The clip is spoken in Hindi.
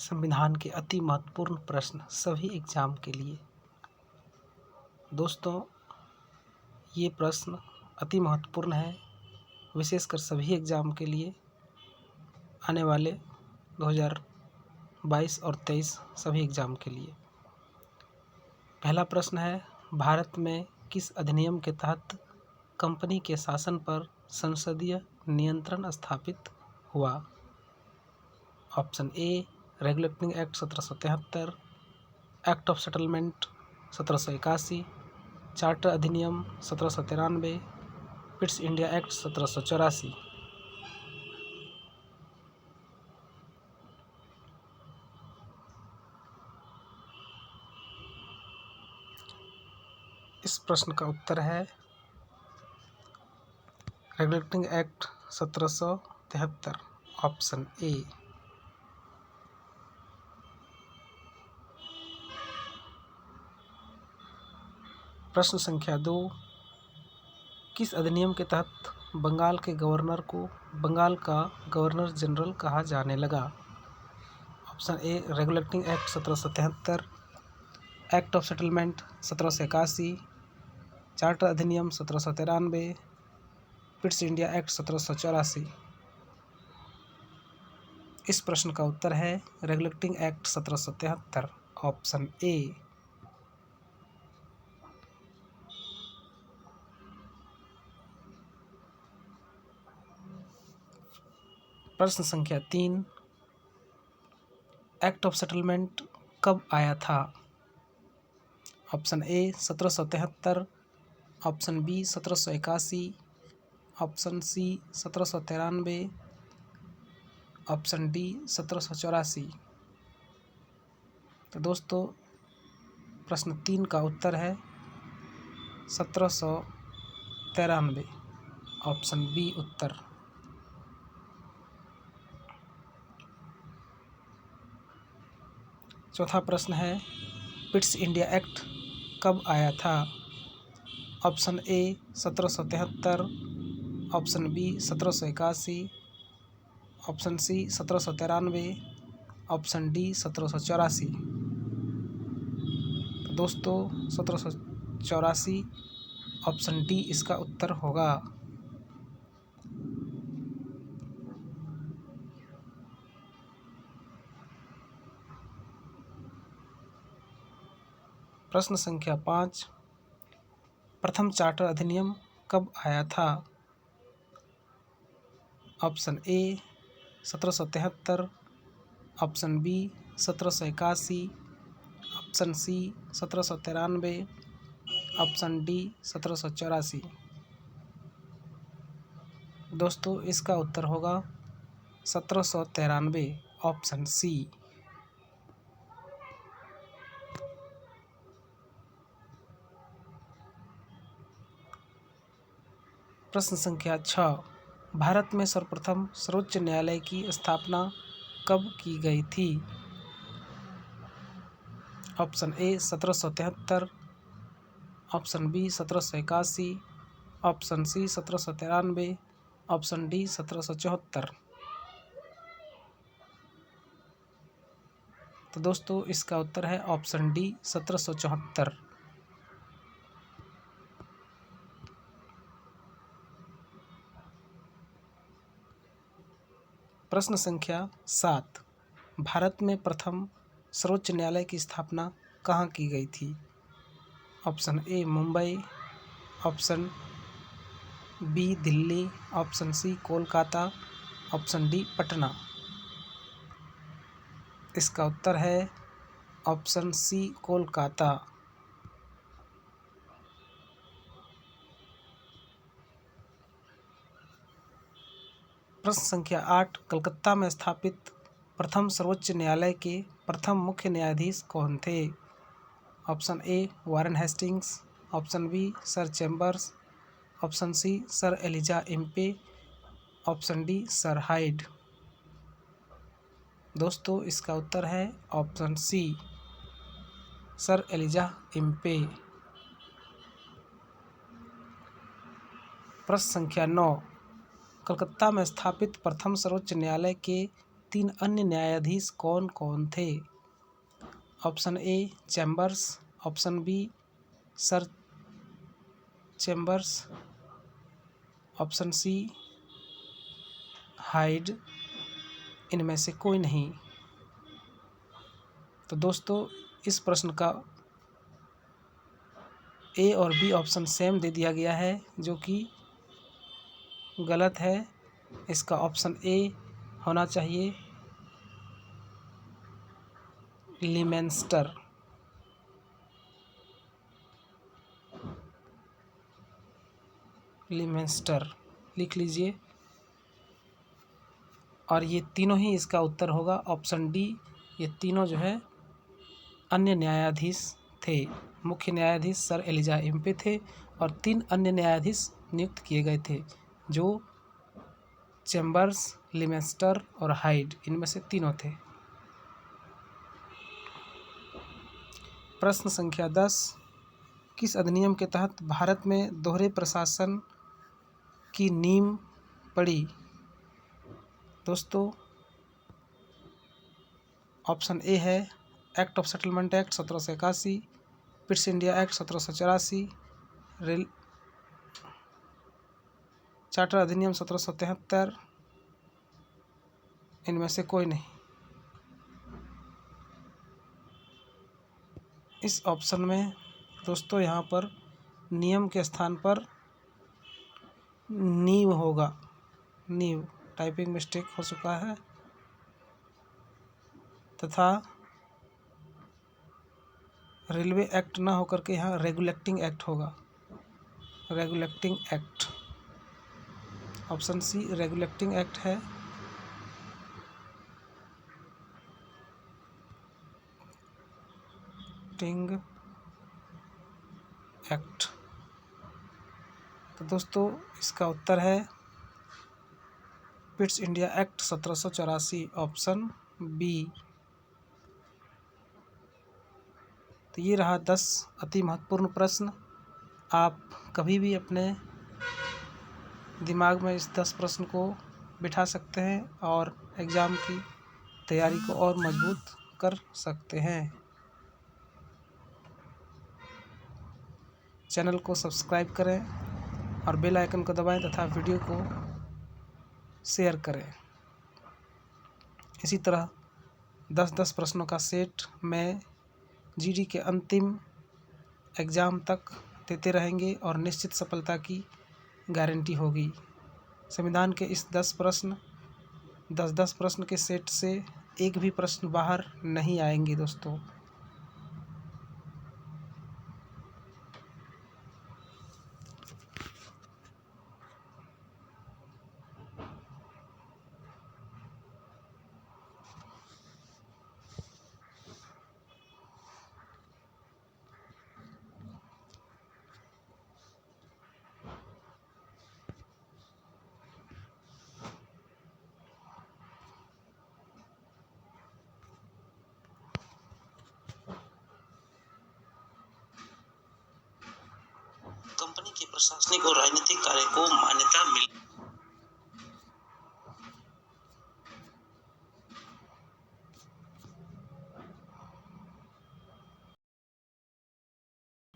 संविधान के अति महत्वपूर्ण प्रश्न सभी एग्जाम के लिए। दोस्तों, ये प्रश्न अति महत्वपूर्ण है, विशेषकर सभी एग्जाम के लिए। आने वाले 2022 और 23 सभी एग्जाम के लिए। पहला प्रश्न है, भारत में किस अधिनियम के तहत कंपनी के शासन पर संसदीय नियंत्रण स्थापित हुआ? Option A, regulating act 1773, act of settlement 1781, charter अधिनियम 1793, पिट्स इंडिया एक्ट 1784। इस प्रश्न का उत्तर है रेगुलेटिंग एक्ट 1773, ऑप्शन ए। प्रश्न संख्या 2, किस अधिनियम के तहत बंगाल के गवर्नर को बंगाल का गवर्नर जनरल कहा जाने लगा? Option A, regulating act 1773, act of settlement 1781, charter अधिनियम 1793, पिट्स इंडिया एक्ट 1784। इस प्रश्न का उत्तर है रेगुलेटिंग एक्ट 1773, ऑप्शन ए। प्रश्न संख्या 3, एक्ट ऑफ सेटलमेंट कब आया था? Option A 1773, option B 1781, option C 1793, option D 1784। तो दोस्तों, प्रश्न 3 का उत्तर है 1793, ऑप्शन बी उत्तर। चौथा प्रश्न है, पिट्स इंडिया एक्ट कब आया था? Option A 1773, option B 1781, option C 1793, option D 1784। तो दोस्तों, 1784 ऑप्शन डी इसका उत्तर होगा। प्रश्न संख्या 5, प्रथम चार्टर अधिनियम कब आया था? Option A 1773, option B 1781, option C 1793, option D 1784। दोस्तों, इसका उत्तर होगा 1793, ऑप्शन सी। प्रश्न संख्या 6, भारत में सर्वप्रथम सर्वोच्च न्यायालय की स्थापना कब की गई थी? Option A 1773, option B 1781, option C 1793, option D 1774। तो दोस्तों, इसका उत्तर है ऑप्शन डी 1774। प्रश्न संख्या 7, भारत में प्रथम सर्वोच्च न्यायालय की स्थापना कहाँ की गई थी? Option A Mumbai, option B Delhi, option C Kolkata, option D Patna. इसका उत्तर है ऑप्शन सी कोलकाता। प्रश्न संख्या 8, कलकत्ता में स्थापित प्रथम सर्वोच्च न्यायालय के प्रथम मुख्य न्यायाधीश कौन थे? Option A Warren Hastings, option B sir Chambers, option C sir Elijah Impey, option D sir Hyde. दोस्तों, इसका उत्तर है option C sir Elijah Impey. प्रश्न संख्या 9, कलकत्ता में स्थापित प्रथम सर्वोच्च न्यायालय के 3 अन्य न्यायाधीश कौन कौन थे? Option A Chambers, option B sir Chambers, option C Hyde, इनमें से कोई नहीं। तो दोस्तों इस प्रश्न का ए और बी ऑप्शन सेम दे दिया गया है, जो कि गलत है। इसका ऑप्शन ए होना चाहिए लिमेंस्टर। लिमेंस्टर लिख लीजिए। और ये तीनों ही इसका उत्तर होगा, ऑप्शन डी। ये तीनों जो है अन्य न्यायाधीश थे। मुख्य न्यायाधीश सर एलिजा एम्पे थे और 3 अन्य न्यायाधीश नियुक्त किए गए थे, जो चैम्बर्स, लिमेंस्टर और हाइड, इनमें से तीनों थे। प्रश्न संख्या 10, किस अधिनियम के तहत भारत में दोहरे प्रशासन की नींव पड़ी? दोस्तों ऑप्शन ए है act of settlement act 1781, पिट्स India act 1784, rail charter अधिनियम 1773, इनमें से कोई नहीं। इस ऑप्शन में दोस्तों यहाँ पर नियम के स्थान पर नींव होगा। नींव, टाइपिंग मिस्टेक हो चुका है, तथा रेलवे एक्ट ना होकर के यहाँ रेगुलेटिंग एक्ट होगा। Regulating act, option C regulating act है। टिंग एक्ट। तो दोस्तों इसका उत्तर है Pitt's India act 1784, option B. तो ये रहा 10 अति महत्वपूर्ण प्रश्न। आप कभी भी अपने दिमाग में इस 10 प्रश्न को बिठा सकते हैं और एग्ज़ाम की तैयारी को और मजबूत कर सकते हैं। चैनल को सब्सक्राइब करें और बेल आइकन को दबाएं तथा वीडियो को शेयर करें। इसी तरह 10-10 प्रश्नों का सेट मैं जीडी के अंतिम एग्ज़ाम तक देते रहेंगे और निश्चित सफलता की गारंटी होगी। संविधान के इस 10 प्रश्न 10-10 प्रश्न के सेट से एक भी प्रश्न बाहर नहीं आएंगे दोस्तों। कंपनी के प्रशासनिक और राजनीतिक कार्य को मान्यता मिली।